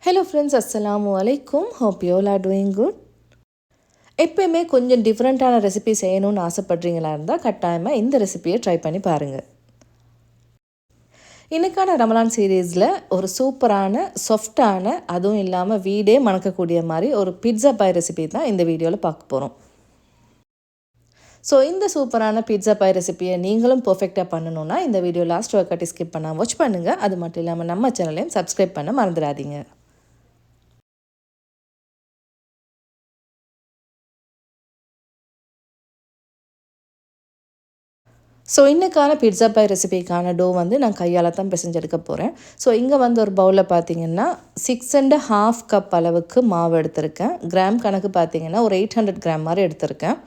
Hello friends, Assalamu alaikum. Hope you all are doing good. எப்பயுமே கொஞ்சம் டிஃப்ரெண்ட்டான recipe செய்யணும்னு ஆசைப்படுறீங்களா இருந்தால் கட்டாயமாக இந்த ரெசிபியை ட்ரை பண்ணி பாருங்கள். இன்றைக்கான ரமலான் சீரீஸில் ஒரு சூப்பரான சாஃப்டான அதுவும் இல்லாமல் வீடே மணக்கக்கூடிய மாதிரி ஒரு பிட்ஸா பாய் ரெசிபி தான் இந்த வீடியோவில் பார்க்க போகிறோம். ஸோ இந்த சூப்பரான பிட்ஸா பாய் ரெசிபியை நீங்களும் பர்ஃபெக்டாக பண்ணணுன்னா இந்த வீடியோ லாஸ்ட் ஒர்க்காட்டி ஸ்கிப் பண்ணாமல் வாட்ச் பண்ணுங்கள். அது மட்டும் இல்லாமல் நம்ம சேனலையும் சப்ஸ்கிரைப் பண்ண மறந்துடாதீங்க. ஸோ இன்றைக்கான பிட்ஸா பாய் ரெசிபிக்கான டோ வந்து நான் கையால் தான் பிசைஞ்செடுக்க போகிறேன். ஸோ இங்கே வந்து ஒரு பவுலில் பார்த்தீங்கன்னா 6.5 கப் அளவுக்கு மாவு எடுத்திருக்கேன். கிராம் கணக்கு பார்த்தீங்கன்னா ஒரு 800 கிராம் மாதிரி எடுத்திருக்கேன்.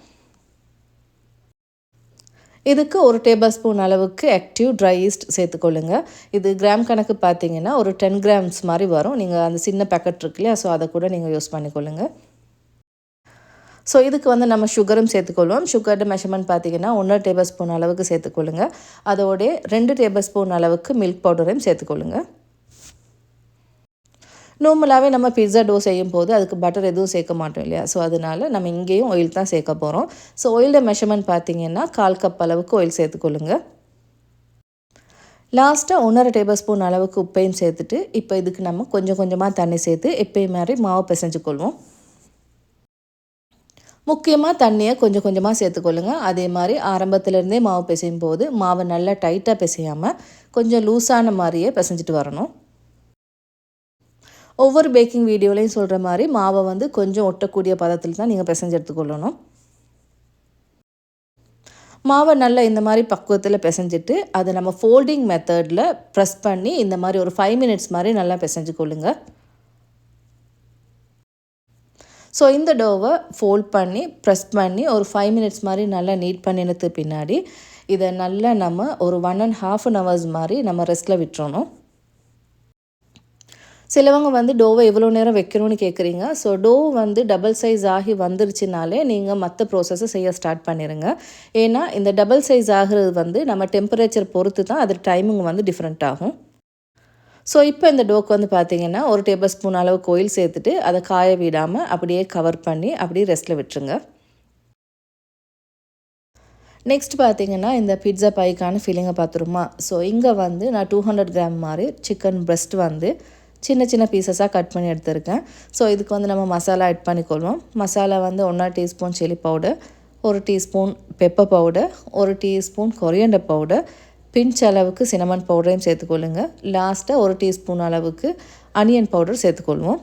இதுக்கு ஒரு டேபிள் ஸ்பூன் அளவுக்கு ஆக்டிவ் ட்ரை ஈஸ்ட் சேர்த்துக்கொள்ளுங்க. இது கிராம் கணக்கு பார்த்தீங்கன்னா ஒரு 10 கிராம்ஸ் மாதிரி வரும். நீங்கள் அந்த சின்ன பேக்கெட் இருக்கு இல்லையா, ஸோ அதை கூட நீங்கள் யூஸ் பண்ணிக்கொள்ளுங்க. ஸோ இதுக்கு வந்து நம்ம சுகரும் சேர்த்துக்கொள்வோம். சுகரோட மெஷர்மெண்ட் பார்த்திங்கன்னா 1 டேபிள் ஸ்பூன் அளவுக்கு சேர்த்துக்கொள்ளுங்க. அதோட 2 டேபிள் ஸ்பூன் அளவுக்கு மில்க் பவுடரையும் சேர்த்துக்கொள்ளுங்க. நார்மலாகவே நம்ம பிட்ஸா டோ செய்யும் போது அதுக்கு பட்டர் எதுவும் சேர்க்க மாட்டோம் இல்லையா, ஸோ அதனால் நம்ம இங்கேயும் ஆயில் தான் சேர்க்க போகிறோம். ஸோ ஆயிலோட மெஷர்மெண்ட் பார்த்திங்கன்னா 1/4 கப் அளவுக்கு ஆயில் சேர்த்துக்கொள்ளுங்க. லாஸ்ட்டாக 1.5 டேபிள் ஸ்பூன் அளவுக்கு உப்பையும் சேர்த்துட்டு இப்போ இதுக்கு நம்ம கொஞ்சம் கொஞ்சமாக தண்ணி சேர்த்து எப்பயும் மாதிரி மாவு பிசைஞ்சுக்கொள்வோம். முக்கியமாக தண்ணியை கொஞ்சம் கொஞ்சமாக சேர்த்துக்கொள்ளுங்கள். அதே மாதிரி ஆரம்பத்துலேருந்தே மாவு பிசையும் போது மாவை நல்லா டைட்டாக பிசையாமல் கொஞ்சம் லூஸான மாதிரியே பிசைஞ்சிட்டு வரணும். ஒவ்வொரு பேக்கிங் வீடியோலையும் சொல்கிற மாதிரி மாவை வந்து கொஞ்சம் ஒட்டக்கூடிய பதத்தில் தான் நீங்கள் பிசைஞ்சு எடுத்துக்கொள்ளணும். மாவை நல்லா இந்த மாதிரி பக்குவத்தில் பிசைஞ்சிட்டு அதை நம்ம ஃபோல்டிங் மெத்தடில் ப்ரெஸ் பண்ணி இந்த மாதிரி ஒரு 5 மினிட்ஸ் மாதிரி நல்லா பிசைஞ்சு கொள்ளுங்கள். ஸோ இந்த டோவை ஃபோல்ட் பண்ணி ப்ரெஸ் பண்ணி ஒரு 5 மினிட்ஸ் மாதிரி நல்லா நீட் பண்ணினது பின்னாடி இதை நல்லா நம்ம ஒரு 1.5 hours மாதிரி நம்ம ரெஸ்ட்டில் விட்டுறணும். சிலவங்க வந்து டோவை எவ்வளோ நேரம் வைக்கணும்னு கேட்குறீங்க. ஸோ டோ வந்து டபுள் சைஸ் ஆகி வந்துருச்சுனாலே நீங்கள் மற்ற ப்ராசஸை செய்ய ஸ்டார்ட் பண்ணிடுங்க. ஏன்னா இந்த டபுள் சைஸ் ஆகிறது வந்து நம்ம டெம்பரேச்சர் பொறுத்து தான் அது டைமிங் வந்து டிஃப்ரெண்ட் ஆகும். ஸோ இப்போ இந்த டோக்கு வந்து பார்த்திங்கன்னா ஒரு டேபிள் ஸ்பூன் அளவுக்கு ஆயில் சேர்த்துட்டு அதை காய விடாமல் அப்படியே கவர் பண்ணி அப்படியே ரெஸ்ட்டில் விட்டுருங்க. நெக்ஸ்ட் பார்த்திங்கன்னா இந்த பிட்ஸா பாய்க்கான ஃபில்லிங்கை பார்த்துருமா. ஸோ இங்கே வந்து நான் 200 கிராம் மாதிரி சிக்கன் பிரெஸ்ட் வந்து சின்ன சின்ன பீசஸாக கட் பண்ணி எடுத்துருக்கேன். ஸோ இதுக்கு வந்து நம்ம மசாலா ஆட் பண்ணிக்கொள்வோம். மசாலா வந்து 1 teaspoon chilli powder, 1 teaspoon pepper powder, 1 teaspoon coriander powder, pinch அளவுக்கு சினமன் பவுடரையும் சேர்த்துக்கொள்ளுங்க. லாஸ்ட்டாக 1 டீஸ்பூன் அளவுக்கு அனியன் பவுடர் சேர்த்துக்கொள்வோம்.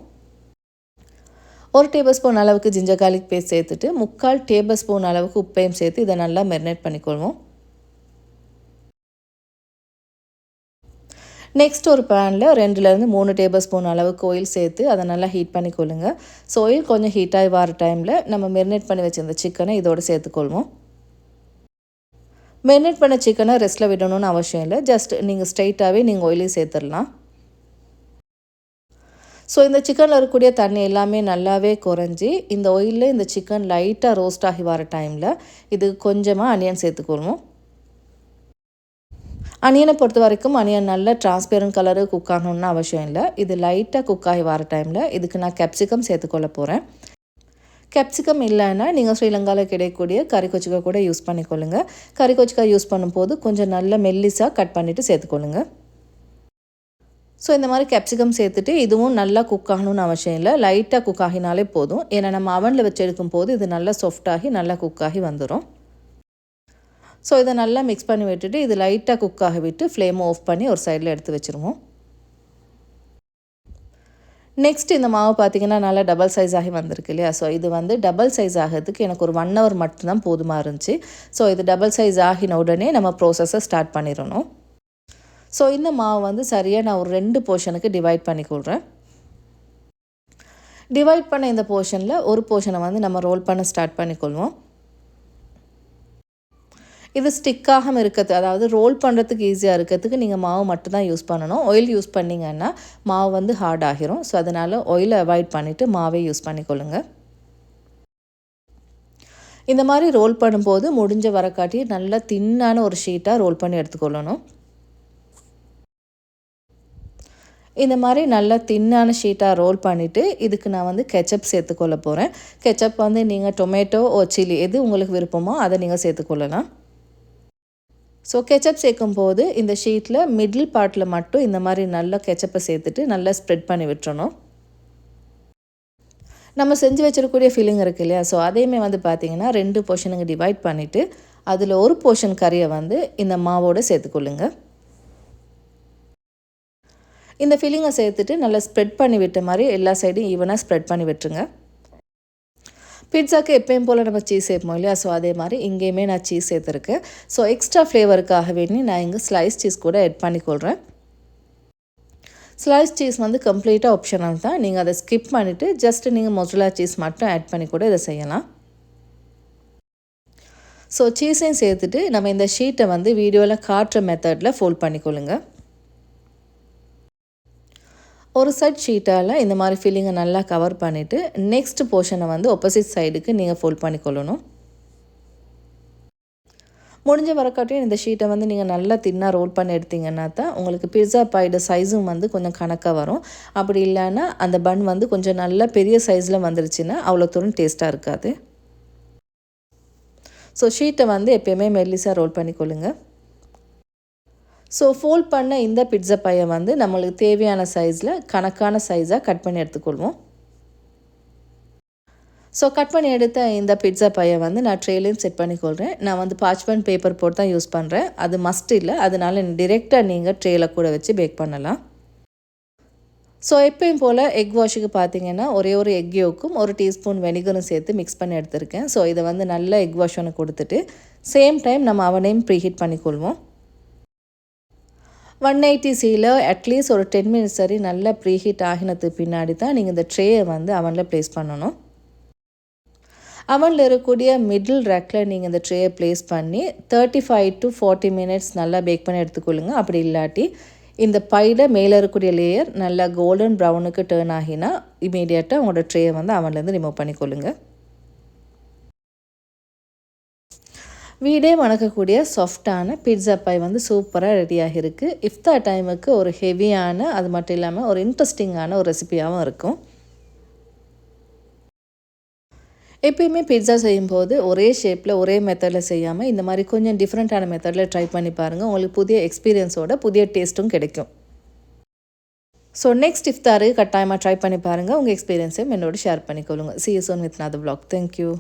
1 டேபிள் ஸ்பூன் அளவுக்கு ஜிஞ்சர் கார்லிக் பேஸ்ட் சேர்த்துட்டு 3/4 டேபிள் ஸ்பூன் அளவுக்கு உப்பையும் சேர்த்து இதை நல்லா மெரினேட் பண்ணிக்கொள்வோம். நெக்ஸ்ட் ஒரு பேனில் 2லேருந்து 3 டேபிள் ஸ்பூன் அளவுக்கு ஆயில் சேர்த்து அதை நல்லா ஹீட் பண்ணிக்கொள்ளுங்க. ஸோ ஆயில் கொஞ்சம் ஹீட்டாகி வர டைமில் நம்ம மெரினேட் பண்ணி வச்சுருந்த சிக்கனை இதோடு சேர்த்துக்கொள்வோம். மெரினேட் பண்ண சிக்கனை ரெஸ்ட்டில் விடணும்னு அவசியம் இல்லை. ஜஸ்ட் நீங்கள் ஸ்ட்ரைட்டாகவே நீங்கள் ஆயிலே சேர்த்துடலாம். ஸோ இந்த சிக்கனில் இருக்கக்கூடிய தண்ணி எல்லாமே நல்லாவே குறைஞ்சி இந்த ஆயிலில் இந்த சிக்கன் லைட்டாக ரோஸ்ட் ஆகி வர டைமில் இது கொஞ்சமாக அனியன் சேர்த்துக்கொள்வோம். அனியனை பொறுத்த வரைக்கும் அனியன் நல்ல டிரான்ஸ்பேரண்ட் கலரு குக் ஆகணும்னு அவசியம் இல்லை. இது லைட்டாக குக் ஆகி வர டைமில் இதுக்கு நான் கேப்சிகம் சேர்த்துக்கொள்ள போகிறேன். கேப்சிகம் இல்லைன்னா நீங்கள் ஸ்ரீலங்காவில் கிடைக்கக்கூடிய கறி கொச்சிக்காய் கூட யூஸ் பண்ணிக்கொள்ளுங்க. கறி கொச்சிக்காய் யூஸ் பண்ணும்போது கொஞ்சம் நல்ல மெல்லிஸாக கட் பண்ணிவிட்டு சேர்த்துக்கொள்ளுங்க. ஸோ இந்த மாதிரி கேப்சிகம் சேர்த்துட்டு இதுவும் நல்லா குக் ஆகணும்னு அவசியம் இல்லை. லைட்டாக குக் ஆகினாலே போதும். ஏன்னா நம்ம அவனில் வச்சு எடுக்கும் போது இது நல்லா சாஃப்டாகி நல்லா குக் ஆகி வந்துடும். ஸோ இதை நல்லா மிக்ஸ் பண்ணி விட்டுட்டு இது லைட்டாக குக் ஆகி விட்டு ஃப்ளேமை ஆஃப் பண்ணி ஒரு சைடில் எடுத்து வச்சுருவோம். நெக்ஸ்ட் இந்த மாவு பார்த்திங்கன்னா நல்லா டபுள் சைஸ் ஆகி வந்திருக்கு இல்லையா. ஸோ இது வந்து டபுள் சைஸ் ஆகிறதுக்கு எனக்கு ஒரு 1 hour மட்டும்தான் போதுமாக இருந்துச்சு. ஸோ இது டபுள் சைஸ் ஆகின உடனே நம்ம ப்ராசஸை ஸ்டார்ட் பண்ணிடணும். ஸோ இந்த மாவு வந்து சரியாக நான் ஒரு 2 போர்ஷனுக்கு டிவைட் பண்ணிக்கொள்கிறேன். டிவைட் பண்ண இந்த போர்ஷனில் ஒரு போர்ஷனை வந்து நம்ம ரோல் பண்ண ஸ்டார்ட் பண்ணிக்கொள்வோம். இது ஸ்டிக்காகாமல் இருக்கிறது, அதாவது ரோல் பண்ணுறதுக்கு ஈஸியாக இருக்கிறதுக்கு நீங்கள் மாவு மட்டும் தான் யூஸ் பண்ணணும். ஆயில் யூஸ் பண்ணிங்கன்னா மாவு வந்து ஹார்ட் ஆகிரும். ஸோ அதனால் ஆயிலை அவாய்ட் பண்ணிவிட்டு மாவே யூஸ் பண்ணிக்கொள்ளுங்க. இந்த மாதிரி ரோல் பண்ணும்போது முடிஞ்ச வரக்காட்டி நல்லா தின்னான ஒரு ஷீட்டாக ரோல் பண்ணி எடுத்துக்கொள்ளணும். இந்த மாதிரி நல்லா தின்னான ஷீட்டாக ரோல் பண்ணிவிட்டு இதுக்கு நான் வந்து கெச்சப் சேர்த்துக்கொள்ள போகிறேன். கெச்சப் வந்து நீங்கள் டொமேட்டோ சில்லி எது உங்களுக்கு விருப்பமோ அதை நீங்கள் சேர்த்துக்கொள்ளலாம். ஸோ கெச்சப் சேர்க்கும்போது இந்த ஷீட்டில் மிடில் பார்ட்டில் மட்டும் இந்த மாதிரி நல்லா கெச்சப்பை சேர்த்துட்டு நல்லா ஸ்ப்ரெட் பண்ணி விட்டுறணும். நம்ம செஞ்சு வச்சிருக்கக்கூடிய ஃபில்லிங் இருக்குது இல்லையா, ஸோ அதையுமே வந்து பார்த்திங்கன்னா 2 போர்ஷனுங்க டிவைட் பண்ணிவிட்டு அதில் ஒரு போர்ஷன் கறியை வந்து இந்த மாவோடு சேர்த்துக்கொள்ளுங்க. இந்த ஃபில்லிங்கை சேர்த்துட்டு நல்லா ஸ்ப்ரெட் பண்ணி விட்ட மாதிரி எல்லா சைடும் ஈவனாக ஸ்ப்ரெட் பண்ணி விட்டுருங்க. பிட்ஸாக்கு எப்பயும் போல் நம்ம சீஸ் சேர்ப்போம் இல்லையா, ஸோ அதே மாதிரி இங்கேயுமே நான் சீஸ் சேர்த்துருக்கேன். ஸோ எக்ஸ்ட்ரா ஃப்ளேவருக்காக வேண்டி நான் இங்கே ஸ்லைஸ் சீஸ் கூட ஆட் பண்ணிக்கொள்கிறேன். ஸ்லைஸ் சீஸ் வந்து கம்ப்ளீட்டாக ஆப்ஷனல் தான். நீங்கள் அதை ஸ்கிப் பண்ணிவிட்டு ஜஸ்ட்டு நீங்கள் மொசரல்லா சீஸ் மட்டும் ஆட் பண்ணி கூட இதை செய்யலாம். ஸோ சீஸையும் சேர்த்துட்டு நம்ம இந்த ஷீட்டை வந்து வீடியோவில் காட்டுற மெத்தடில் ஃபோல்ட் பண்ணிக்கொள்ளுங்க. ஒரு சைட் ஷீட்டால் இந்த மாதிரி ஃபில்லிங்கை நல்லா கவர் பண்ணிவிட்டு நெக்ஸ்ட் போர்ஷனை வந்து ஆப்போசிட் சைடுக்கு நீங்கள் ஃபோல்ட் பண்ணிக்கொள்ளணும். முடிஞ்ச வரக்காட்டியும் இந்த ஷீட்டை வந்து நீங்கள் நல்லா தின்னாக ரோல் பண்ணி எடுத்திங்கன்னா தான் உங்களுக்கு பிட்ஸா பாயோட சைஸும் வந்து கொஞ்சம் கணக்காக வரும். அப்படி இல்லைன்னா அந்த பன் வந்து கொஞ்சம் நல்லா பெரிய சைஸில் வந்துருச்சுன்னா அவ்வளோ தூரம் டேஸ்ட்டாக இருக்காது. ஸோ ஷீட்டை வந்து எப்போயுமே மெல்லிஸாக ரோல் பண்ணிக்கொள்ளுங்க. ஸோ ஃபோல்ட் பண்ண இந்த பிட்ஸா பையை வந்து நம்மளுக்கு தேவையான சைஸில் கணக்கான சைஸாக கட் பண்ணி எடுத்துக்கொள்வோம். ஸோ கட் பண்ணி எடுத்த இந்த பிட்ஸா பையை வந்து நான் ட்ரேலையும் செட் பண்ணிக்கொள்கிறேன். நான் வந்து பார்ச்மெண்ட் பேப்பர் போட்டு தான் யூஸ் பண்ணுறேன். அது மஸ்ட் இல்லை, அதனால டிரெக்டாக நீங்கள் ட்ரேயில் கூட வச்சு பேக் பண்ணலாம். ஸோ எப்பயும் போல் எக் வாஷுக்கு பார்த்தீங்கன்னா ஒரே ஒரு எக் யோக்கும் 1 டீஸ்பூன் வெனிகரும் சேர்த்து மிக்ஸ் பண்ணி எடுத்திருக்கேன். ஸோ இதை வந்து நல்லா எக் வாஷ் ஒன்று கொடுத்துட்டு சேம் டைம் நம்ம அவனையும் ப்ரீஹீட் பண்ணிக்கொள்வோம். 180Cயில் அட்லீஸ்ட் ஒரு 10 மினிட்ஸ் சரி நல்லா ப்ரீஹீட் ஆகினதுக்கு பின்னாடி தான் நீங்கள் இந்த ட்ரேயை வந்து அவனில் ப்ளேஸ் பண்ணணும். அவனில் இருக்கக்கூடிய மிடில் ரேக்கில் நீங்கள் இந்த ட்ரேயை ப்ளேஸ் பண்ணி 35 to 40 மினிட்ஸ் நல்லா பேக் பண்ணி எடுத்துக்கொள்ளுங்க. அப்படி இல்லாட்டி இந்த பையில் மேலே இருக்கக்கூடிய லேயர் நல்லா கோல்டன் ப்ரௌனுக்கு டேர்ன் ஆகினா இமீடியட்டாக உங்களோட ட்ரேயை வந்து அவன்லேருந்து ரிமூவ் பண்ணிக்கொள்ளுங்க. வீடே மணக்கக்கூடிய சாஃப்டான பிட்ஸா பை வந்து சூப்பராக ரெடியாக இருக்குது. இஃப்தார் டைமுக்கு ஒரு ஹெவியான, அது மட்டும் இல்லாமல் ஒரு இன்ட்ரெஸ்டிங்கான ஒரு ரெசிபியாகவும் இருக்கும். எப்பயுமே பிட்ஸா செய்யும்போது ஒரே ஷேப்பில் ஒரே மெத்தடில் செய்யாமல் இந்த மாதிரி கொஞ்சம் டிஃப்ரெண்ட்டான மெத்தடில் ட்ரை பண்ணி பாருங்கள். உங்களுக்கு புதிய எக்ஸ்பீரியன்ஸோட புதிய டேஸ்ட்டும் கிடைக்கும். ஸோ நெக்ஸ்ட் இஃப்தாருக்கு கட்டாயமாக ட்ரை பண்ணி பாருங்கள். உங்கள் எக்ஸ்பீரியன்ஸையும் என்னோட ஷேர் பண்ணிக்கொள்ளுங்க. See you soon with another vlog. Thank you.